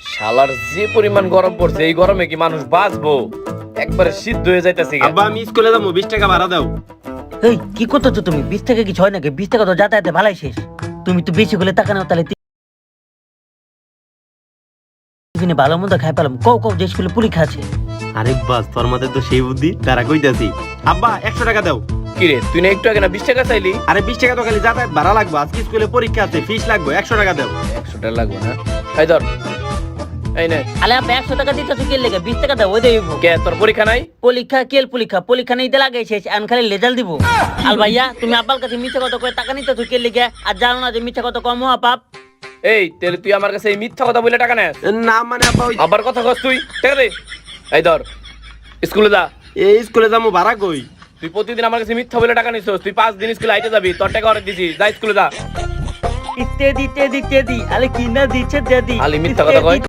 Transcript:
শালার যে পরিমাণ গরম পড়ছে এই গরমে কি মানুষ বাঁচবো? একবারে সিদ্ধ হয়ে যাইতেছে। আব্বা আমি স্কুলে যাবো, 20 টাকা ভাড়া দাও। এই কি করতেছো তুমি? 20 টাকা কি ছয় নাকি? 20 টাকা তো যাতায়াতে ভালাই শেষ। তুমি তো বেশি করে টাকা নাও, তাহলে টিফিনে ভালো মন্দ খাই পেলাম। কও কও যে স্কুলে পরীক্ষা আছে। আরে বাস, তোর মাথায় তো সেই বুদ্ধি, তারা কইতাছি। আব্বা 100 টাকা দাও। কিরে তুই না একটু আগে না 20 টাকা চাইলি? আরে 20 টাকা তো খালি যাতায়াত ভাড়া লাগবে, আজকে স্কুলে পরীক্ষা আছে, ফিস লাগবে, 100 টাকা দাও। 100 টাকা লাগবে না? এই ধর, এই নে। আলে আপনি 100 টাকা দিতেছো কি লেগে? 20 টাকা দাও, ওই দেব। কে তোর পরীক্ষা নাই? পরীক্ষা কেল পরীক্ষা? পরীক্ষা নিতে লাগে শেষ, আন খালি রেজাল্ট দিব। আল ভাইয়া তুমি আব্বার কাছে মিথ্যা কথা কয়ে টাকা নিতেছো কি লেগে? আর জানো না যে মিথ্যা কথা কম হওয়া পাপ? এই তাহলে তুই আমার কাছে এই মিথ্যা কথা বলে টাকা নেস? না মানে আব্বা ওই আবার কথা কস তুই? টাকা দে। এই ধর, স্কুলে যা। এই স্কুলে যাবো, ভাড়া কই? তুই প্রতিদিন আমার কাছে মিথ্যা বলে টাকা নিছিস। তুই 5 দিন স্কুলে আইতে যাবি, তোর টাকা অনেক দিছি। যা স্কুলে যা। ইত্যাদি ইত্যাদি ইত্যাদি। আলে কি না দিচ্ছে দাদি? আলি মিথ্যা কথা কয়।